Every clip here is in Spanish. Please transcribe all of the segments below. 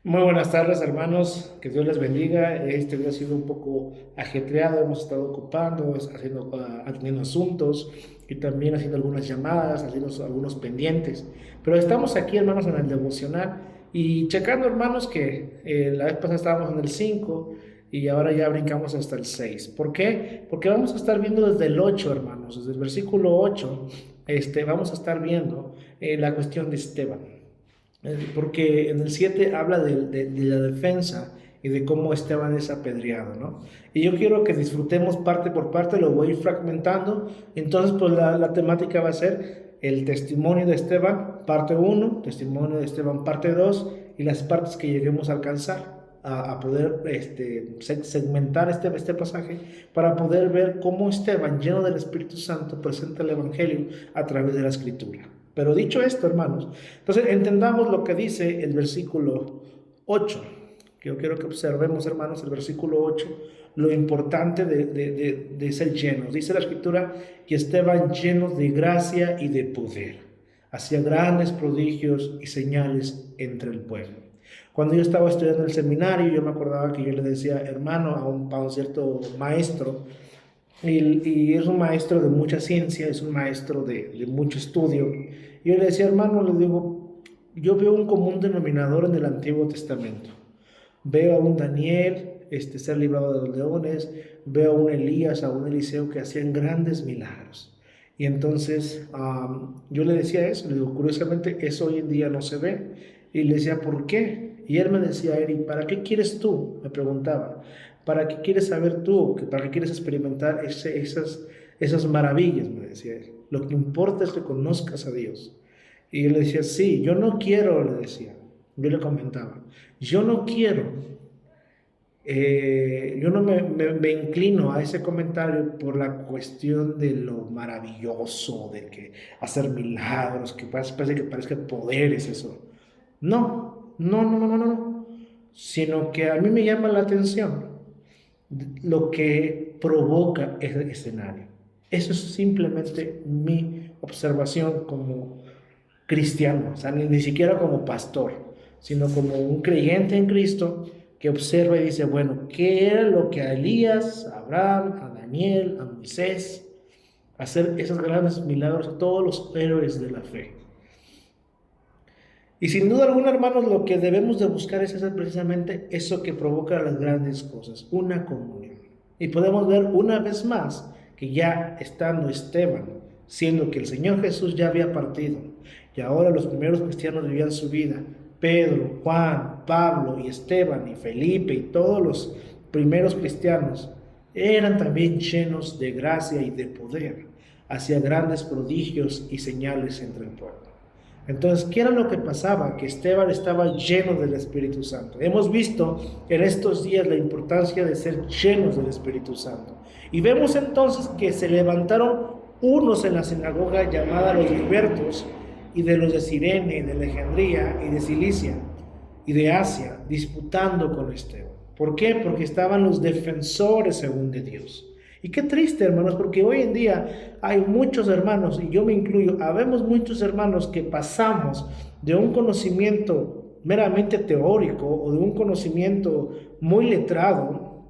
Muy buenas tardes, hermanos. Que Dios les bendiga. Este día ha sido un poco ajetreado. Hemos estado ocupando, atendiendo asuntos y también haciendo algunas llamadas, haciendo algunos pendientes. Pero estamos aquí, hermanos, en el devocional y checando, hermanos, que la vez pasada estábamos en el 5 y ahora ya brincamos hasta el 6. ¿Por qué? Porque vamos a estar viendo desde el 8, hermanos, desde el versículo 8. Vamos a estar viendo la cuestión de Esteban. Porque en el 7 habla de la defensa y de cómo Esteban es apedreado, ¿no? Y yo quiero que disfrutemos parte por parte, lo voy a ir fragmentando. Entonces, pues la temática va a ser el testimonio de Esteban, parte uno, testimonio de Esteban, parte 2 y las partes que lleguemos a alcanzar. A poder segmentar este pasaje para poder ver cómo Esteban, lleno del Espíritu Santo, presenta el Evangelio a través de la Escritura. Pero dicho esto, hermanos, entonces entendamos lo que dice el versículo 8. Yo quiero que observemos, hermanos, el versículo 8, lo importante de ser llenos. Dice la Escritura que estaban llenos de gracia y de poder. Hacía grandes prodigios y señales entre el pueblo. Cuando yo estaba estudiando el seminario, yo me acordaba que yo le decía hermano a un cierto maestro, y es un maestro de mucha ciencia, es un maestro de mucho estudio. Y yo le decía, hermano, le digo, yo veo un común denominador en el Antiguo Testamento. Veo a un Daniel ser librado de los leones, veo a un Elías, a un Eliseo que hacían grandes milagros. Y entonces yo le decía eso, le digo, curiosamente eso hoy en día no se ve. Y le decía, ¿por qué? Y él me decía, Eric, ¿para qué quieres tú? Me preguntaba, ¿para qué quieres saber tú? ¿Para qué quieres experimentar esas maravillas? Me decía él. Lo que importa es que conozcas a Dios. Y yo le decía, sí, yo no quiero, le decía. Yo le comentaba, yo no quiero, yo no me inclino a ese comentario por la cuestión de lo maravilloso, de que hacer milagros, que parece que parezca poder es eso. No, no, no, no, no, no, sino que a mí me llama la atención lo que provoca ese escenario. Eso es simplemente mi observación como cristiano, o sea, ni siquiera como pastor, sino como un creyente en Cristo que observa y dice, bueno, ¿qué era lo que a Elías, a Abraham, a Daniel, a Moisés, hacer esos grandes milagros a todos los héroes de la fe? Y sin duda alguna, hermanos, lo que debemos de buscar es hacer precisamente eso que provoca las grandes cosas, una comunión. Y podemos ver una vez más que ya estando Esteban, siendo que el Señor Jesús ya había partido, y ahora los primeros cristianos vivían su vida, Pedro, Juan, Pablo y Esteban y Felipe y todos los primeros cristianos eran también llenos de gracia y de poder, hacía grandes prodigios y señales entre el pueblo. Entonces, ¿qué era lo que pasaba? Que Esteban estaba lleno del Espíritu Santo. Hemos visto en estos días la importancia de ser llenos del Espíritu Santo. Y vemos entonces que se levantaron unos en la sinagoga llamada los libertos, y de los de Cirene, de Alejandría y de Cilicia y de Asia, disputando con Esteban. ¿Por qué? Porque estaban los defensores según de Dios. Y qué triste, hermanos, porque hoy en día hay muchos hermanos, y yo me incluyo, habemos muchos hermanos que pasamos de un conocimiento meramente teórico o de un conocimiento muy letrado,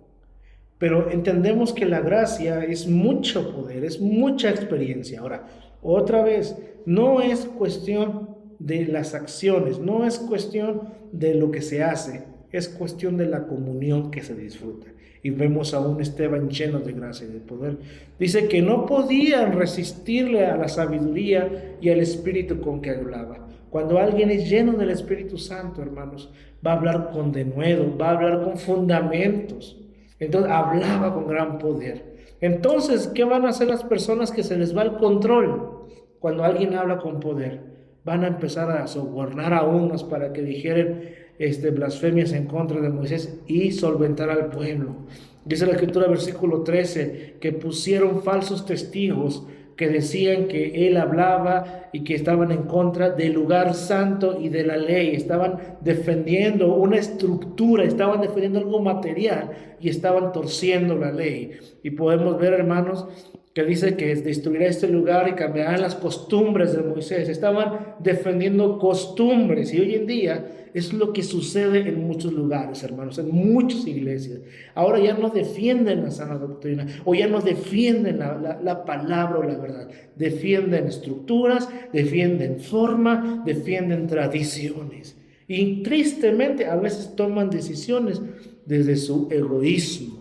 pero entendemos que la gracia es mucho poder, es mucha experiencia. Ahora, otra vez, no es cuestión de las acciones, no es cuestión de lo que se hace, es cuestión de la comunión que se disfruta. Y vemos a un Esteban lleno de gracia y de poder. Dice que no podían resistirle a la sabiduría y al espíritu con que hablaba. Cuando alguien es lleno del Espíritu Santo, hermanos, va a hablar con denuedo, va a hablar con fundamentos. Entonces hablaba con gran poder. Entonces, ¿qué van a hacer las personas que se les va el control cuando alguien habla con poder? Van a empezar a sobornar a unos para que dijeran blasfemias en contra de Moisés y solventar al pueblo. Dice la Escritura, versículo 13, que pusieron falsos testigos que decían que él hablaba y que estaban en contra del lugar santo y de la ley. Estaban defendiendo una estructura, estaban defendiendo algo material y estaban torciendo la ley. Y podemos ver, hermanos, que dice que destruirá este lugar y cambiarán las costumbres de Moisés. Estaban defendiendo costumbres y hoy en día es lo que sucede en muchos lugares, hermanos, en muchas iglesias. Ahora ya no defienden la sana doctrina o ya no defienden la palabra o la verdad. Defienden estructuras, defienden forma, defienden tradiciones. Y tristemente a veces toman decisiones desde su egoísmo.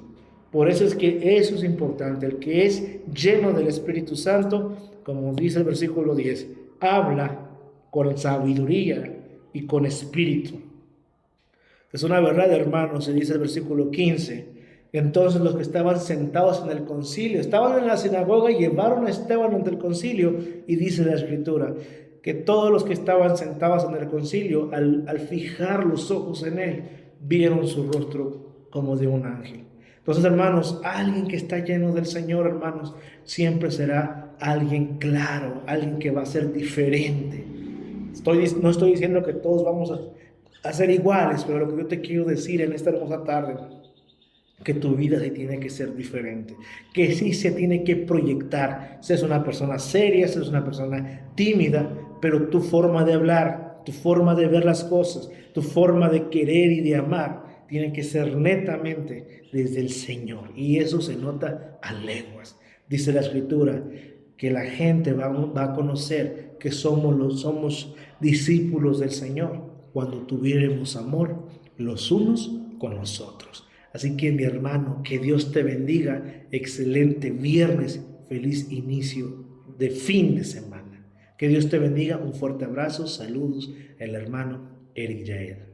Por eso es que eso es importante. El que es lleno del Espíritu Santo, como dice el versículo 10, habla con sabiduría y con espíritu. Es una verdad, hermanos, se dice el versículo 15. Entonces los que estaban sentados en el concilio, estaban en la sinagoga y llevaron a Esteban ante el concilio, y dice la Escritura que todos los que estaban sentados en el concilio, al fijar los ojos en él, vieron su rostro como de un ángel. Entonces, hermanos, alguien que está lleno del Señor, hermanos, siempre será alguien claro, alguien que va a ser diferente. No estoy diciendo que todos vamos a ser iguales, pero lo que yo te quiero decir en esta hermosa tarde, que tu vida sí tiene que ser diferente, que sí se tiene que proyectar. Seas una persona seria, seas una persona tímida, pero tu forma de hablar, tu forma de ver las cosas, tu forma de querer y de amar, tiene que ser netamente desde el Señor. Y eso se nota a leguas. Dice la Escritura que la gente va a conocer que somos discípulos del Señor cuando tuviéramos amor los unos con los otros. Así que, mi hermano, que Dios te bendiga. Excelente viernes, feliz inicio de fin de semana. Que Dios te bendiga. Un fuerte abrazo, saludos, el hermano Eric Yael.